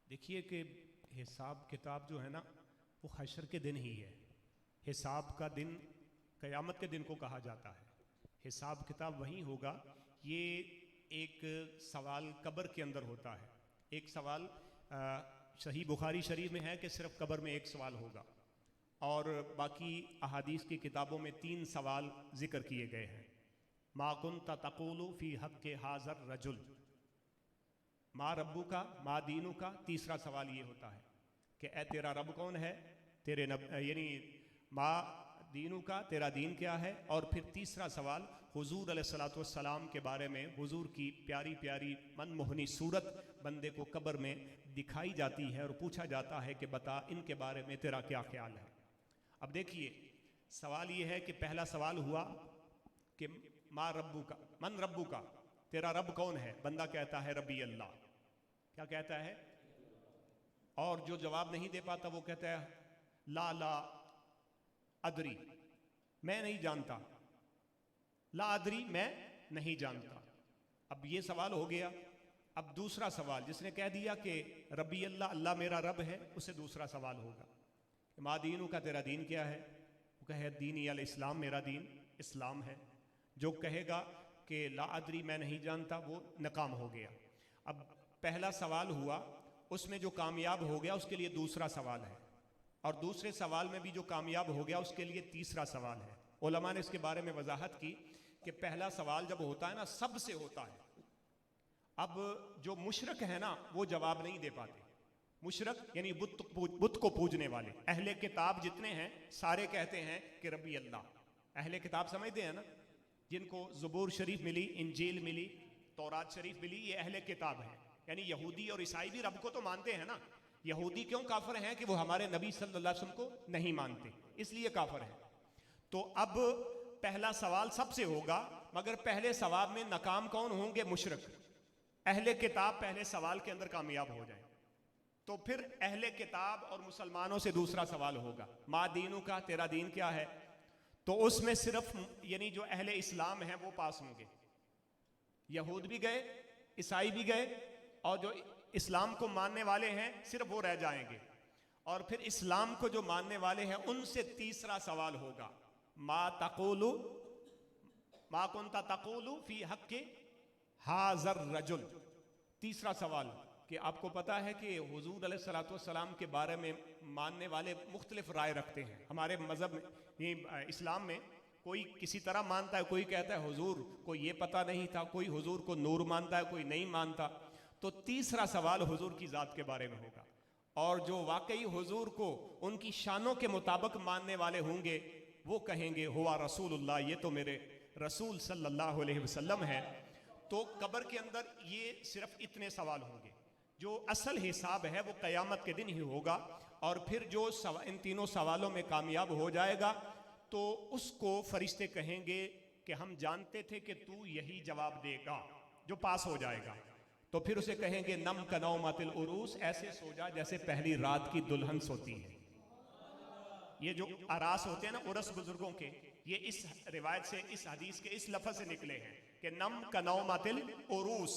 देखिए कि हिसाब किताब जो है ना वो हशर के दिन ही है। हिसाब का दिन क़यामत के दिन को कहा जाता है। हिसाब किताब वहीं होगा। ये एक सवाल कब्र के अंदर होता है। एक सवाल सही बुखारी शरीफ में है कि सिर्फ कब्र में एक सवाल होगा, और बाकी अहादीस की किताबों में 3 सवाल जिक्र किए गए हैं। मा कुन्ता तक़ूलु फ़ी हक़्क़ि हाज़र रजुल, मा रब्बु का, मा दीनु का। तीसरा सवाल ये होता है कि ए तेरा रब कौन है, तेरे नब यानी मा दीनु का, तेरा दीन क्या है। और फिर तीसरा सवाल हुजूर अलैहिस्सलातु वस्सलाम के बारे में। हुजूर की प्यारी प्यारी मनमोहनी सूरत बंदे को कब्र में दिखाई जाती है और पूछा जाता है कि बता इनके बारे में तेरा क्या ख्याल है। अब देखिए सवाल ये है कि पहला सवाल हुआ कि मा रब्बु का, मन रब्बु का, तेरा रब कौन है। बंदा कहता है रब्बी अल्लाह। क्या कहता है? और जो जवाब नहीं दे पाता वो कहता है ला अदरी, मैं नहीं जानता। ला अदरी, मैं नहीं जानता। अब ये सवाल हो गया। अब दूसरा सवाल, जिसने कह दिया कि रब्बी अल्लाह, अल्लाह मेरा रब है, उसे दूसरा सवाल होगा मा दीनु का, तेरा दीन क्या है। वो कहे दीन अल इस्लाम, मेरा दीन इस्लाम है। जो कहेगा कि ला अदरी, मैं नहीं जानता, वो नाकाम हो गया। अब पहला सवाल हुआ, उसमें जो कामयाब हो गया उसके लिए दूसरा सवाल है, और दूसरे सवाल में भी जो कामयाब हो गया उसके लिए तीसरा सवाल है। उलमा ने इसके बारे में वजाहत की कि पहला सवाल जब होता है ना, सबसे होता है। अब जो मुशरक है ना वो जवाब नहीं दे पाते। मुशरक यानी बुत को पूजने वाले, अहले किताब जितने हैं सारे कहते हैं कि रब्बी अल्लाह। अहले किताब समझते हैं ना, जिनको ज़बूर शरीफ मिली, इंजील मिली, तौरात शरीफ मिली, ये अहले किताब हैं। यानी यहूदी और ईसाई भी रब को तो मानते हैं ना। यहूदी क्यों काफिर हैं कि वो हमारे नबी सल्लल्लाहु अलैहि वसल्लम को नहीं मानते, इसलिए काफिर हैं। तो अब पहला सवाल सबसे होगा, मगर पहले सवाल में नाकाम कौन होंगे? मुशरिक। अहले किताब पहले सवाल के अंदर कामयाब हो जाए तो फिर अहले किताब और मुसलमानों से दूसरा सवाल होगा मा दीनु का, तेरा दीन क्या है। तो उसमें सिर्फ यानी जो अहले इस्लाम हैं वो पास होंगे। यहूद भी गए, ईसाई भी गए, और जो इस्लाम को मानने वाले हैं सिर्फ वो रह जाएंगे। और फिर इस्लाम को जो मानने वाले हैं उनसे तीसरा सवाल होगा मा तक़ूलु, मा कुन्ता तक़ूलु फ़ी हक़्क़ि हाज़र रजुल। तीसरा सवाल कि आपको पता है कि हुजूर अलैहिस्सलातु वस्सलाम के बारे में मानने वाले मुख्तलिफ राय रखते हैं। हमारे मज़हब में, इस्लाम में, कोई किसी तरह मानता है, कोई कहता है हुजूर को ये पता नहीं था, कोई हुजूर को नूर मानता है, कोई नहीं मानता। तो तीसरा सवाल हुजूर की ज़ात के बारे में होगा, और जो वाकई हुजूर को उनकी शानों के मुताबिक मानने वाले होंगे वो कहेंगे हुआ रसूलुल्लाह, ये तो मेरे रसूल सल्लल्लाहु अलैहि वसल्लम है। तो कब्र के अंदर ये सिर्फ इतने सवाल होंगे। जो असल हिसाब है वो क़यामत के दिन ही होगा, और फिर जो इन तीनों सवालों में कामयाब हो जाएगा तो उसको फरिश्ते कहेंगे कि हम जानते थे कि तू यही जवाब देगा। जो पास हो जाएगा तो फिर उसे कहेंगे नम कनौमतिल उरूस, ऐसे सो जा जैसे पहली रात की दुल्हन सोती है। ये जो आरास होते हैं ना उरस बुजुर्गों के, ये इस रिवायत से, इस हदीस के इस लफ्ज़ से निकले हैं कि नम कनौमतिल उरूस।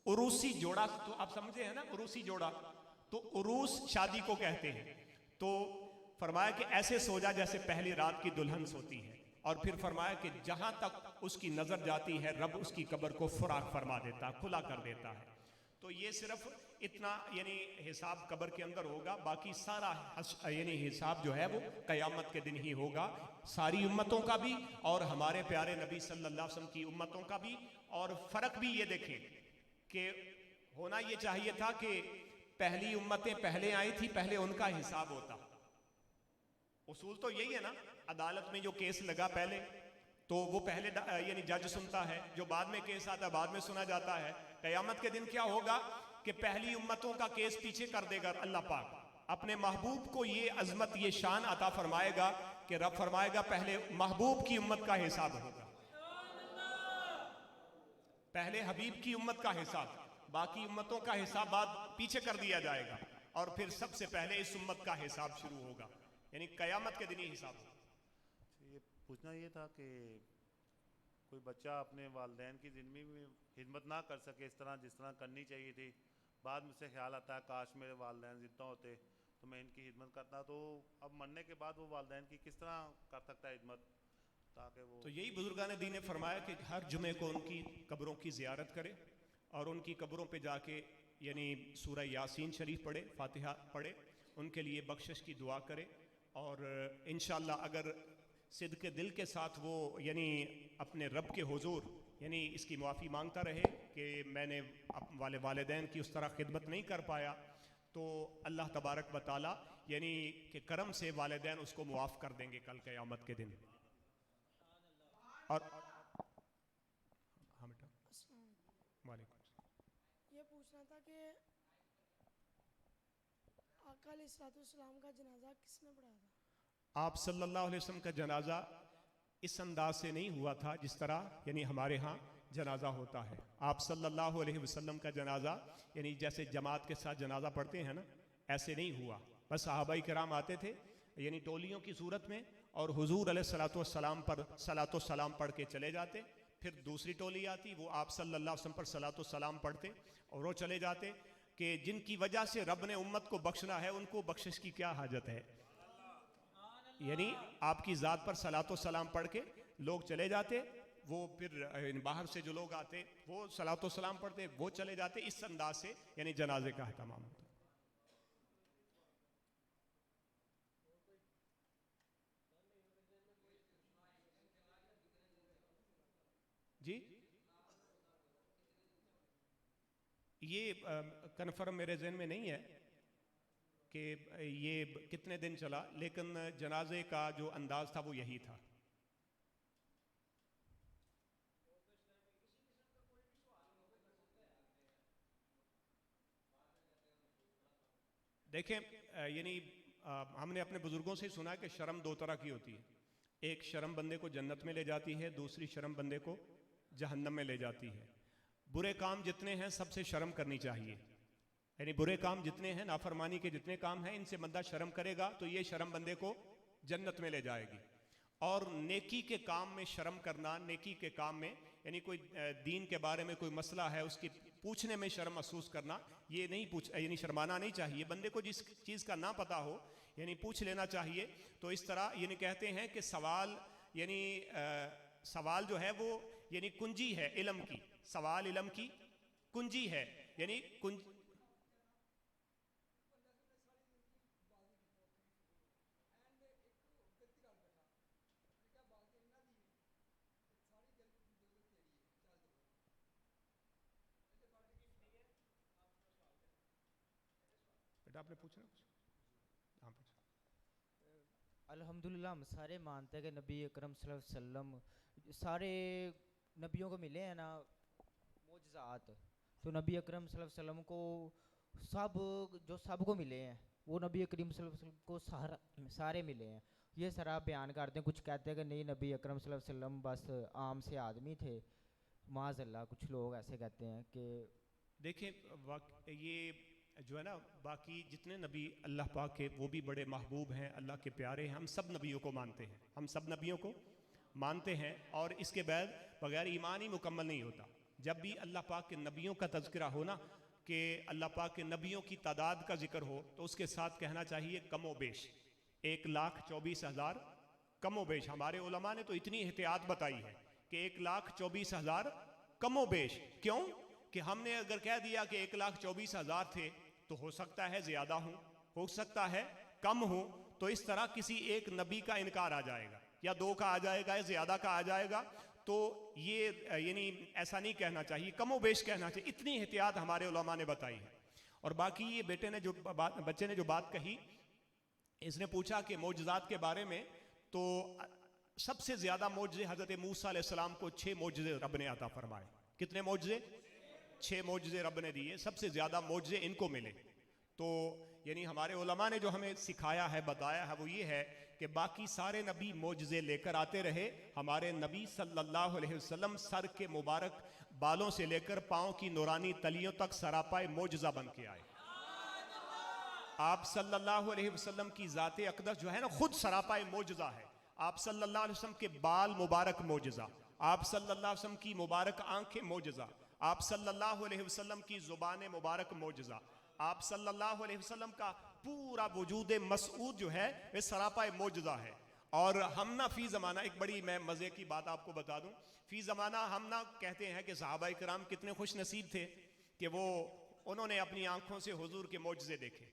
उरूसी जोड़ा तो आप समझे हैं ना, उरूसी जोड़ा तो उरूस शादी को कहते हैं। तो फरमाया कि ऐसे सो जा जैसे पहली रात की दुल्हन सोती है। और फिर फरमाया कि जहां तक उसकी नजर जाती है रब उसकी कब्र को फराख फरमा देता है, खुला कर देता है। तो ये सिर्फ इतना यानी हिसाब कब्र के अंदर होगा, बाकी सारा यानी हिसाब जो है वो क़यामत के दिन ही होगा, सारी उम्मतों का भी और हमारे प्यारे नबी सल्लल्लाहु अलैहि वसल्लम की उम्मतों का भी। और फर्क भी ये देखें कि होना ये चाहिए था कि पहली उम्मतें पहले आई थी, पहले उनका हिसाब होता। उसूल तो यही है ना, अदालत में जो केस लगा पहले तो वो पहले यानी जज सुनता है, जो बाद में केस आता है बाद में सुना जाता है। क़यामत के दिन क्या होगा कि पहली उम्मतों का केस पीछे कर देगा अल्लाह पाक। अपने महबूब को ये अजमत, ये शान अता फरमाएगा कि रब फरमाएगा पहले महबूब की उम्मत का हिसाब होगा, पहले हबीब की उम्मत का हिसाब, बाकी उम्मतों का हिसाब बाद पीछे कर दिया जाएगा, और फिर सबसे पहले इस उम्मत का हिसाब शुरू होगा, यानी क़यामत के दिन ही हिसाब होगा। ये पूछना ये था कि कोई बच्चा अपने वालिदैन की ज़िंदगी में खिदमत ना कर सके इस तरह जिस तरह करनी चाहिए थी, बाद में से ख्याल आता है काश मेरे वालिदैन ज़िंदा होते तो मैं इनकी खिदमत करता। तो अब मरने के बाद वो वालिदैन की किस तरह कर सकता है खिदमत, ताकि वो तो यही बुजुर्गान दीन ने फरमाया कि हर जुमे को उनकी कब्रों की ज़ियारत करे और उनकी कब्रों पे जाके यानी सूरह यासीन शरीफ पढ़े, फातिहा पढ़े, उनके लिए बख्शिश की दुआ करे और इंशाअल्लाह अगर सिद्क़ के दिल के साथ वो यानी अपने रब के हुजूर यानी इसकी माफ़ी मांगता रहे कि मैंने वाले वालिदैन की उस तरह खिदमत नहीं कर पाया, तो अल्लाह तबारक व तआला यानी कि करम से वालिदैन उसको मुआफ़ कर देंगे कल क़यामत के दिन। और हाँ बेटा, वालेकुम। ये पूछना था कि आका अलैहिस्सलाम का जनाजा किसने पढ़ाया था? आप सल्लल्लाहु अलैहि वसल्लम का जनाजा इस अंदाज से नहीं हुआ था जिस तरह यानी हमारे यहाँ जनाजा होता है। आप सल्लल्लाहु अलैहि वसल्लम का जनाजा यानी जैसे जमात के साथ जनाजा पढ़ते हैं ना, ऐसे नहीं हुआ। बस सहाबाई किराम आते थे यानी टोलियों की सूरत में और हुजूर अलैहिस्सलातु वस्सलाम पर सलातो सलाम पढ़ के चले जाते, फिर दूसरी टोली आती, वो आप सल्लल्लाहु अलैहि वसल्लम पर सलातो सलाम पढ़ते और वो चले जाते कि जिनकी वजह से रब ने उम्मत को बख्शना है उनको बख्शिश की क्या हाजत है। यानी आपकी ज़ात पर सलातो सलाम पढ़ के लोग चले जाते, वो फिर बाहर से जो लोग आते वो सलातो सलाम पढ़ते, वो चले जाते। इस अंदाज से यानी जनाजे का अहतमाम होता। जी ये कन्फर्म मेरे जहन में नहीं है कि ये कितने दिन चला, लेकिन जनाजे का जो अंदाज था वो यही था। देखें यानी हमने अपने बुजुर्गों से सुना कि शर्म दो तरह की होती है। एक शर्म बंदे को जन्नत में ले जाती है, दूसरी शर्म बंदे को जहन्नम में ले जाती है। बुरे काम जितने हैं सबसे शर्म करनी चाहिए, यानी बुरे काम जितने हैं, नाफरमानी के जितने काम हैं, इनसे बंदा शर्म करेगा तो ये शर्म बंदे को जन्नत में ले जाएगी। और नेकी के काम में शर्म करना, नेकी के काम में यानी कोई दीन के बारे में कोई मसला है उसकी पूछने में शर्म महसूस करना, ये नहीं यानी शर्माना नहीं चाहिए। बंदे को जिस चीज़ का ना पता हो यानी पूछ लेना चाहिए। तो इस तरह यानी कहते हैं कि सवाल यानी सवाल जो है वो यानी कुंजी है इल्म की, सवाल इल्म की कुंजी है यानी बेटा आपने पूछना कुछ? हाँ पूछा। अल्हम्दुलिल्लाह हम सारे मानते हैं कि नबी अकरम सल्लल्लाहु अलैहि वसल्लम सारे नबियों को मिले हैं ना मोजज़ात, तो नबी अकरम सल्लल्लाहु अलैहि वसल्लम को जो सबको मिले हैं वो नबी करीम सल्लल्लाहु अलैहि वसल्लम को सारे मिले हैं। ये सर आप बयान करते हैं, कुछ कहते हैं कि नहीं नबी अकरम सल्लल्लाहु अलैहि वसल्लम बस आम से आदमी थे, माज़अल्लाह कुछ लोग ऐसे कहते हैं कि देखिए ये जो है ना बाकी जितने नबी अल्लाह पाक के वो भी बड़े महबूब हैं, अल्लाह के प्यारे हैं। हम सब नबियों को मानते हैं, हम सब नबियों को मानते हैं और इसके बाद बगैर ईमान ही मुकम्मल नहीं होता। जब भी अल्लाह पाक के नबियों का तज़किरा हो ना कि अल्लाह पाक के नबियों की तादाद का जिक्र हो तो उसके साथ कहना चाहिए कमो बेश 1,24,000 कमो बेश। हमारे उलमा ने तो इतनी एहतियात बताई है कि 1,24,000 कमो बेश। क्यों कि हमने अगर कह दिया कि 1,24,000 थे तो हो सकता है ज़्यादा हूँ, हो सकता है कम हूँ, तो इस तरह किसी एक नबी का इनकार आ जाएगा या दो का आ जाएगा या ज़्यादा का आ जाएगा। तो ये यानी ऐसा नहीं कहना चाहिए, कमो बेश कहना चाहिए। इतनी एहतियात हमारे उलमा ने बताई है। और बाकी ये बच्चे ने जो बात कही, इसने पूछा कि मौजज़ात के बारे में, तो सबसे ज़्यादा मौजज़े हज़रत मूसा अलैहिस्सलाम को 6 मौजज़े रब ने अता फरमाए। कितने मौजज़े? 6 मौजज़े रब ने दिए, सबसे ज़्यादा मौजज़े इनको मिले। तो यानी हमारे उलमा ने जो हमें सिखाया है, बताया है, वो ये है कि बाकी सारे नबी मौजज़े लेकर आते रहे, हमारे नबी सल्लल्लाहु अलैहि वसल्लम सर के मुबारक बालों से लेकर पाँव की नूरानी तलियों तक सरापाए मौजज़ा बन के आए। आप सल्लल्लाहु अलैहि वसल्लम की ज़ाते अक़दस जो है ना खुद सरापाए मौजज़ा है। आप सल्लल्लाहु अलैहि वसल्लम के बाल मुबारक मौजज़ा, आप सल्लल्लाहु अलैहि वसल्लम की मुबारक आंखें मौजज़ा, आप सल्लल्लाहु अलैहि वसल्लम की ज़ुबान मुबारक मौजज़ा, आप सल्लल्लाहु अलैहि वसल्लम का पूरा वजूद मसऊद जो है वे सरापा मौजज़ा है। और हम ना फ़ी ज़माना, एक बड़ी मैं मज़े की बात आपको बता दूं, फ़ी ज़माना हम ना कहते हैं कि सहाबा इकराम कितने खुश नसीब थे कि उन्होंने अपनी आंखों से हुजूर के मौजज़े देखे,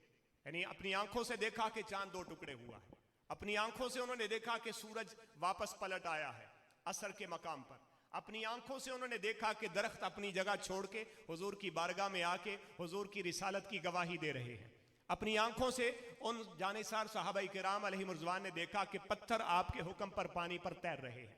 यानी अपनी आंखों से देखा कि चांद दो टुकड़े हुआ है, अपनी आंखों से उन्होंने देखा कि सूरज वापस पलट आया है असर के मकाम पर, अपनी आंखों से उन्होंने देखा कि दरख्त अपनी जगह छोड़ के हुजूर की बारगाह में आके हुजूर की रिसालत की गवाही दे रहे हैं। अपनी आंखों से उन जानिसार सहाबा किराम अलैहिमुर्रिज़वान ने देखा कि पत्थर आपके हुक्म पर पानी पर तैर रहे हैं।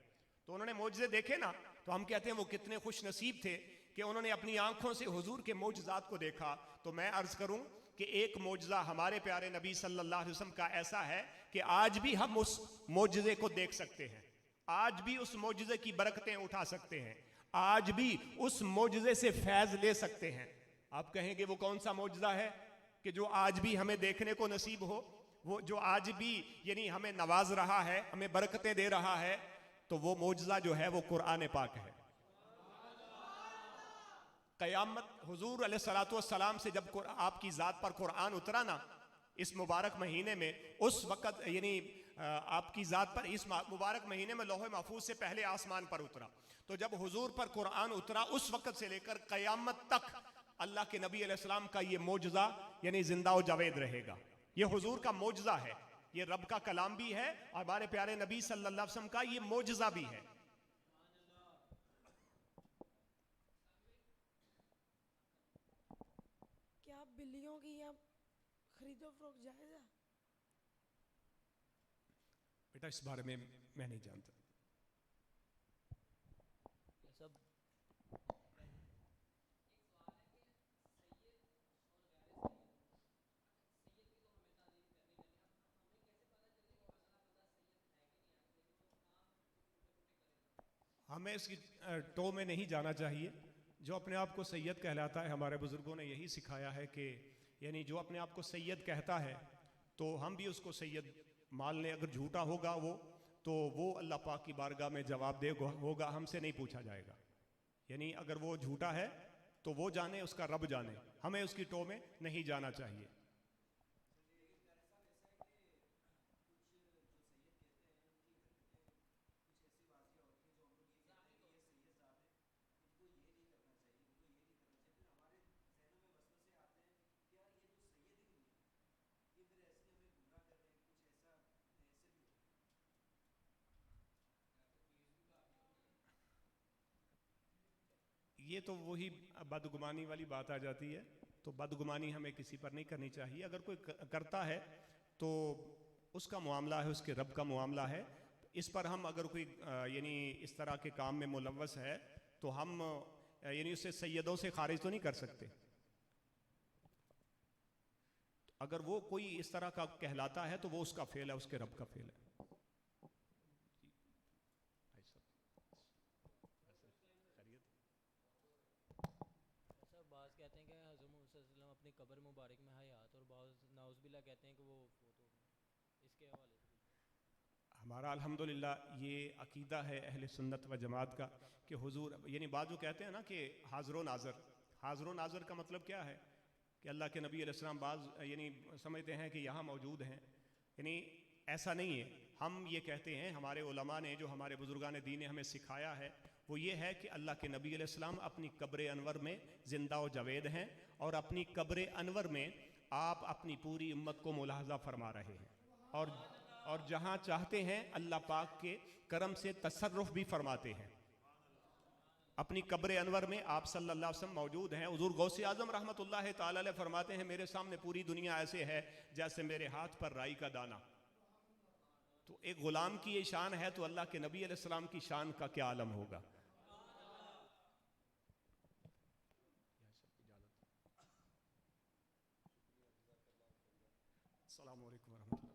तो उन्होंने मौजज़े देखे ना, तो हम कहते हैं वो कितने खुश नसीब थे कि उन्होंने अपनी आंखों से हुजूर के मौजज़ात को देखा। तो मैं अर्ज़ करूं कि एक मौजज़ा हमारे प्यारे नबी सल्लल्लाहु अलैहि वसल्लम का ऐसा है कि आज भी हम उस मौजज़े को देख सकते हैं, आज भी उस मौजज़े की बरकतें उठा सकते हैं, आज भी उस मौजज़े से फैज़ ले सकते हैं। आप कहेंगे वो कौन सा मौजज़ा है कि जो आज भी हमें देखने को नसीब हो, वो जो आज भी यानी हमें नवाज रहा है, हमें बरकतें दे रहा है, तो वो मौजज़ा जो है वो कुरान पाक है। क़यामत हुजूर अलैहिस्सलातु वस्सलाम से जब आपकी ज़ात पर कुरान उतरा ना इस मुबारक महीने में, उस वक़्त यानी आपकी ज़ात पर इस मुबारक महीने में लौह महफूज से पहले आसमान पर उतरा, तो जब हुजूर पर कुरान उतरा उस वक़्त से लेकर क़यामत तक अल्लाह के नबी अलैहिस्सलाम का ये मौजज़ा यानी जिंदा व जावेद रहेगा। ये हुजूर का मौजज़ा है, ये रब का कलाम भी है और हमारे प्यारे नबी सल्लल्लाहु अलैहि वसल्लम का ये मौजज़ा भी है। क्या बिल्लियों की यहाँ खरीदो फरोख्त जायज़ है? बेटा इस बारे में मैं नहीं जानता। सब हमें इसकी टो में नहीं जाना चाहिए। जो अपने आप को सैयद कहलाता है, हमारे बुजुर्गों ने यही सिखाया है कि यानी जो अपने आप को सैयद कहता है तो हम भी उसको सैयद मान लें। अगर झूठा होगा तो वो अल्लाह पाक की बारगाह में जवाब दे होगा, हमसे नहीं पूछा जाएगा। यानी अगर वो झूठा है तो वो जाने, उसका रब जाने, हमें उसकी टो में नहीं जाना चाहिए। ये तो वही बदगुमानी वाली बात आ जाती है। तो बदगुमानी हमें किसी पर नहीं करनी चाहिए। अगर कोई करता है तो उसका मामला है, उसके रब का मामला है। इस पर हम अगर कोई यानी इस तरह के काम में मुलव्वस है तो हम यानी उसे सैयदों से खारिज तो नहीं कर सकते। अगर वो कोई इस तरह का कहलाता है तो वो उसका फेल है, उसके रब का फेल है। कहते हैं कि हज़रत मोहम्मद सल्लल्लाहु अलैहि वसल्लम अपनी कब्र मुबारक में हयात और बाज़ नाउज़ुबिल्लाह कहते हैं कि वो फोत हो गए। इसके हवाले से हमारा अल्हम्दुलिल्लाह ये अकीदा है अहले सुन्नत व जमात का कि हुजूर यानी बात जो कहते हैं ना कि हाज़िर व नाज़िर, हाज़िर व नाज़िर का मतलब क्या है कि अल्लाह के नबी अलैहिस्सलाम बाज़ यानी समझते हैं कि यहाँ मौजूद हैं, यानी ऐसा नहीं है। हम ये कहते हैं, हमारे उलमा ने जो हमारे बुजुर्गान दीन ने हमें सिखाया है वो ये है कि अल्लाह के नबी अलैहिस्सलाम अपनी कब्र अनवर में ज़िंदा व जावेद हैं और अपनी कब्र अनवर में आप अपनी पूरी उम्मत को मुलाहज़ा फरमा रहे हैं और जहाँ चाहते हैं अल्लाह पाक के करम से तसर्रुफ़ भी फरमाते हैं। अपनी कब्र अनवर में आप सल्लल्लाहु अलैहि वसल्लम मौजूद हैं। हुज़ूर गौसे आज़म रहमतुल्लाह ताला अलैह फरमाते हैं, मेरे सामने पूरी दुनिया ऐसे है जैसे मेरे हाथ पर राई का दाना। तो एक ग़ुलाम की ये शान है तो अल्लाह के नबी अलैहिस्सलाम की शान का क्या आलम होगा। अस्सलामु अलैकुम व रहमतुल्लाह।